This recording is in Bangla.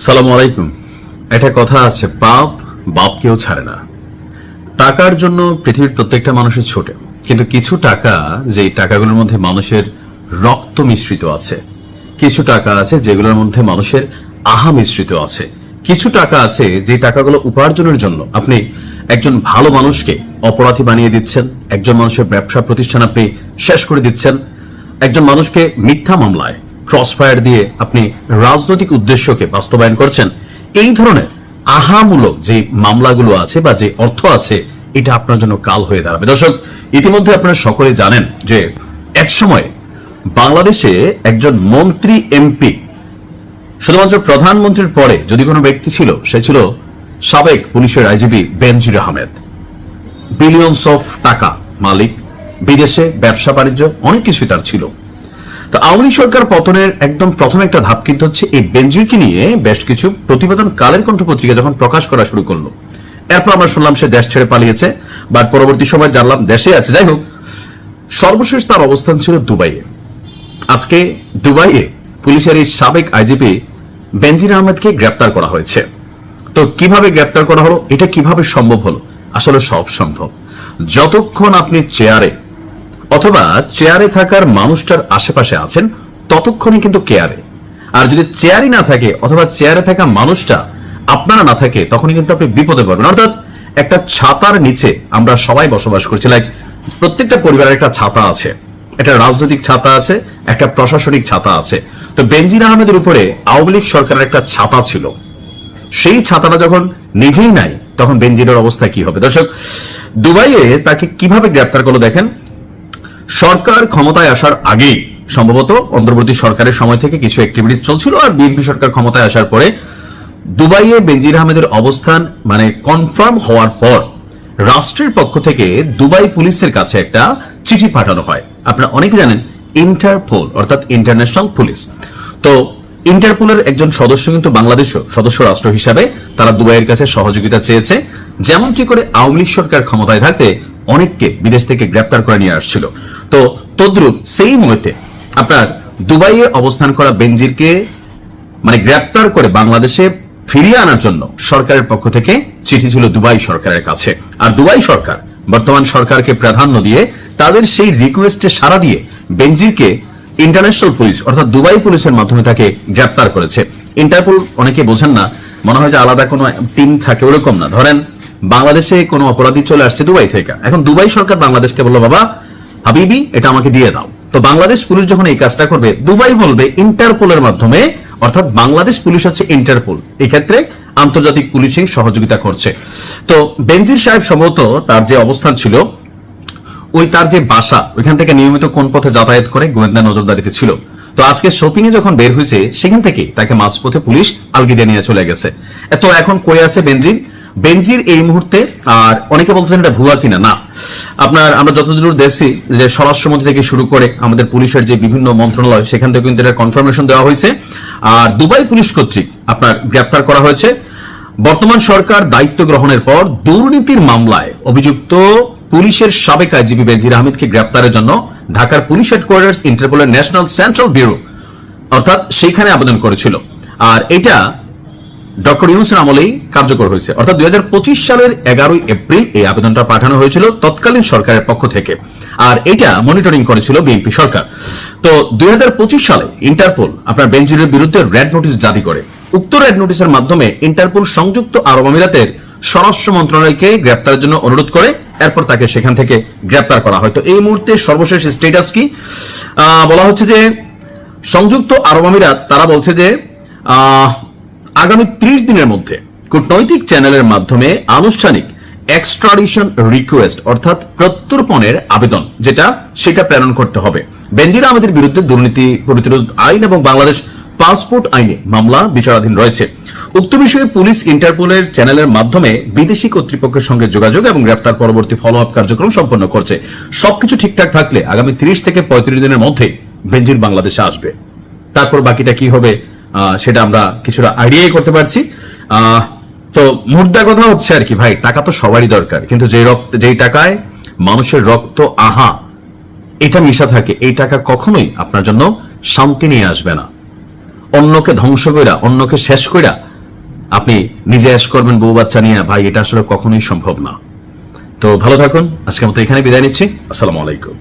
সালামু আলাইকুম। একটা কথা আছে, পাপ বাপ কেউ ছাড়ে না। টাকার জন্য পৃথিবীর প্রত্যেকটা মানুষের ছোটে, কিন্তু কিছু টাকা, যে টাকাগুলোর মধ্যে মানুষের রক্ত মিশ্রিত আছে। কিছু টাকা আছে যেগুলোর মধ্যে মানুষের আহা মিশ্রিত আছে। কিছু টাকা আছে যে টাকাগুলো উপার্জনের জন্য আপনি একজন ভালো মানুষকে অপরাধী বানিয়ে দিচ্ছেন, একজন মানুষের ব্যবসা প্রতিষ্ঠান আপনি শেষ করে দিচ্ছেন, একজন মানুষকে মিথ্যা মামলায় ক্রসফায়ার দিয়ে আপনি রাজনৈতিক উদ্দেশ্যকে বাস্তবায়ন করছেন। এই ধরনের আহামূলক যে মামলাগুলো আছে বা যে অর্থ আছে, এটা আপনার জন্য কাল হয়ে দাঁড়াবে। দর্শক, ইতিমধ্যে আপনারা সকলে জানেন যে একসময় বাংলাদেশে একজন মন্ত্রী এমপি, শুধুমাত্র প্রধানমন্ত্রীর পরে যদি কোনো ব্যক্তি ছিল, সে ছিল সাবেক পুলিশের IGP Benazir Ahmed. Billions of টাকা মালিক, বিদেশে ব্যবসা বাণিজ্য অনেক কিছুই তার ছিল। তো আওয়ামী লীগ সরকার পতনের একদম প্রথম একটা ধাপ কিন্তু হচ্ছে এই বেনজিরকে নিয়ে বেশ কিছু প্রতিবেদন কালের কণ্ঠ পত্রিকা যখন প্রকাশ করা শুরু করলো। এরপর আমরা শুনলাম সে দেশ ছেড়ে পালিয়েছে, বাট পরবর্তী সময় জানলাম দেশে আছে। যাই হোক, সর্বশেষ তার অবস্থান ছিল দুবাইয়ে। আজকে দুবাইয়ে পুলিশের এই সাবেক আইজিপি বেনজির আহমেদকে গ্রেপ্তার করা হয়েছে। তো কিভাবে গ্রেপ্তার করা হলো, এটা কিভাবে সম্ভব হলো? আসলে সব সম্ভব যতক্ষণ আপনি চেয়ারে অথবা চেয়ারে থাকার মানুষটার আশেপাশে আছেন, ততক্ষণই কিন্তু কেয়ারে। আর যদি চেয়ারই না থাকে অথবা চেয়ারে থাকা মানুষটা আপনারা না থাকে, তখনই কিন্তু আপনি বিপদে পড়বেন। অর্থাৎ একটা ছাতার নিচে আমরা সবাই বসবাস করছি। লাইক প্রত্যেকটা পরিবারের একটা ছাতা আছে, একটা রাজনৈতিক ছাতা আছে, একটা প্রশাসনিক ছাতা আছে। তো বেনজির আহমেদের উপরে আওয়ামী লীগ সরকারের একটা ছাতা ছিল। সেই ছাতাটা যখন নিজেই নাই, তখন বেনজিরের অবস্থা কি হবে? দর্শক, দুবাইয়ে তাকে কিভাবে গ্রেপ্তার করলো দেখেন। সরকার ক্ষমতায় আসার আগেই, সম্ভবত অন্তর্বর্তী সরকারের সময় থেকে কিছু অ্যাক্টিভিটিস চলছিল, আর বিএনপি সরকার ক্ষমতায় আসার পরে দুবাইয়ে বেনজির আহমেদের অবস্থান কনফার্ম হওয়ার পর রাষ্ট্রের পক্ষ থেকে দুবাই পুলিশের কাছে একটা চিঠি পাঠানো হয়। আপনারা অনেকে জানেন ইন্টারপোল অর্থাৎ ইন্টারন্যাশনাল পুলিশ। তো ইন্টারপোলের একজন সদস্য কিন্তু বাংলাদেশও সদস্য রাষ্ট্র হিসাবে তারা দুবাইয়ের কাছে সহযোগিতা চেয়েছে, যেমনটি করে আওয়ামী লীগ সরকার ক্ষমতায় থাকতে অনেককে বিদেশ থেকে গ্রেপ্তার করে নিয়ে আসছিল। তো তদ্রুপ সেই মুহূর্তে আপনার দুবাইয়ে অবস্থান করা বেনজিরকে গ্রেপ্তার করে বাংলাদেশে ফিরিয়ে আনার জন্য সরকারের পক্ষ থেকে চিঠি ছিল দুবাই সরকারের কাছে। আর দুবাই সরকার বর্তমান সরকারকে প্রাধান্য দিয়ে তাদের সেই রিকোয়েস্টে সাড়া দিয়ে বেনজিরকে ইন্টারন্যাশনাল পুলিশ অর্থাৎ দুবাই পুলিশের মাধ্যমে তাকে গ্রেপ্তার করেছে। ইন্টারপোল অনেকে বোঝেন না, মনে হয় যে আলাদা কোনো টিম থাকে, ওরকম না। ধরেন বাংলাদেশে কোনো অপরাধী চলে আসছে দুবাই থেকে, এখন দুবাই সরকার বাংলাদেশকে বললো, বাবা হাবিবি এটা আমাকে দিয়ে দাও। তো বাংলাদেশ পুলিশ যখন এই কাজটা করবে, দুবাই বলবে ইন্টারপোলের মাধ্যমে, অর্থাৎ বাংলাদেশ পুলিশ হচ্ছে ইন্টারপোল, এই ক্ষেত্রে আন্তর্জাতিক পুলিশিং সহযোগিতা করছে। তো বেনজির সাহেব সম্ভবত তার যে অবস্থান ছিল, ওই তার যে বাসা, ওইখান থেকে নিয়মিত কোন পথে যাতায়াত করে গোয়েন্দা নজরদারিতে ছিল। তো আজকে শপিং এ যখন বের হয়েছে, সেখান থেকে তাকে মাঝপথে পুলিশ আলগিদে নিয়ে চলে গেছে। তো এখন কই আছে বেনজির? বেনজির এই মুহূর্তে, আর অনেকে বলছেন এটা ভুয়া কিনা, না, আমরা যতদূর দেখছি যে স্বরাষ্ট্রমন্ত্রী থেকে শুরু করে আমাদের পুলিশের যে বিভিন্ন মন্ত্রণালয়, সেখান থেকে কিন্তু এটা কনফার্মেশন দেওয়া হয়েছে। আর দুবাই পুলিশ কর্তৃক আপনার গ্রেপ্তার করা হয়েছে। বর্তমান সরকার দায়িত্ব গ্রহণের পর দুর্নীতির মামলায় অভিযুক্ত পুলিশের সাবেক আইজিপি বেনজির আহমেদকে গ্রেপ্তারের জন্য ঢাকার পুলিশ হেডকোয়ার্টার্স ইন্টারপোলের ন্যাশনাল সেন্ট্রাল ব্যুরো অর্থাৎ সেইখানে আবেদন করেছিল। আর এটা ডক্টর ইউনূসের আমলেই কার্যকর হয়েছে। অর্থাৎ 2025 সালের 11 এপ্রিল এই আবেদনটা পাঠানো হয়েছিল তৎকালীন সরকারের পক্ষ থেকে, আর এটা মনিটরিং করেছিল বিএনপি সরকার। তো 2025 সালে ইন্টারপোল আপনার বেনজিরের বিরুদ্ধে রেড নোটিশ জারি করে। উক্ত রেড নোটিশের মাধ্যমে ইন্টারপোল সংযুক্ত আরব আমিরাতের স্বরাষ্ট্র মন্ত্রণালয়কে গ্রেপ্তারের জন্য অনুরোধ করে, এরপর তাকে সেখান থেকে গ্রেপ্তার করা হয়। তো এই মুহূর্তে সর্বশেষ স্ট্যাটাস কি বলা হচ্ছে যে সংযুক্ত আরব আমিরাত তারা বলছে যে আগামী 30 দিনের মধ্যে কূটনৈতিক চ্যানেলের মাধ্যমে আনুষ্ঠানিক এক্সট্রাডিশন রিকোয়েস্ট অর্থাৎ প্রত্যর্পণের আবেদন সেটা প্রেরণ করতে হবে। বেনজির আহমেদের বিরুদ্ধে দুর্নীতি প্রতিরোধ আইন এবং বাংলাদেশ পাসপোর্ট আইনে মামলা বিচারাধীন রয়েছে। উক্ত বিষয়ে পুলিশ ইন্টারপোলের চ্যানেলের মাধ্যমে বিদেশি কর্তৃপক্ষের সঙ্গে যোগাযোগ এবং গ্রেফতার পরবর্তী ফলো আপ কার্যক্রম সম্পন্ন করছে। সবকিছু ঠিকঠাক থাকলে আগামী 30 থেকে 35 দিনের মধ্যে বেনজির বাংলাদেশে আসবে। তারপর বাকিটা কি হবে সেটা আমরা কিছুটা আইডিয়াই করতে পারছি। তো মুদ্রা কথা হচ্ছে আর কি, ভাই টাকা তো সবারই দরকার, কিন্তু যেই টাকায় মানুষের রক্ত আহা এটা মিশা থাকে, এই টাকা কখনোই আপনার জন্য শান্তি নিয়ে আসবে না। অন্যকে ধ্বংস কইরা, অন্যকে শেষ কইরা আপনি নিজে অ্যাশ করবেন বউ বাচ্চা নিয়ে, ভাই এটা আসলে কখনোই সম্ভব না। তো ভালো থাকুন, আজকের মতো এখানে বিদায় নিচ্ছি। আসসালামু আলাইকুম।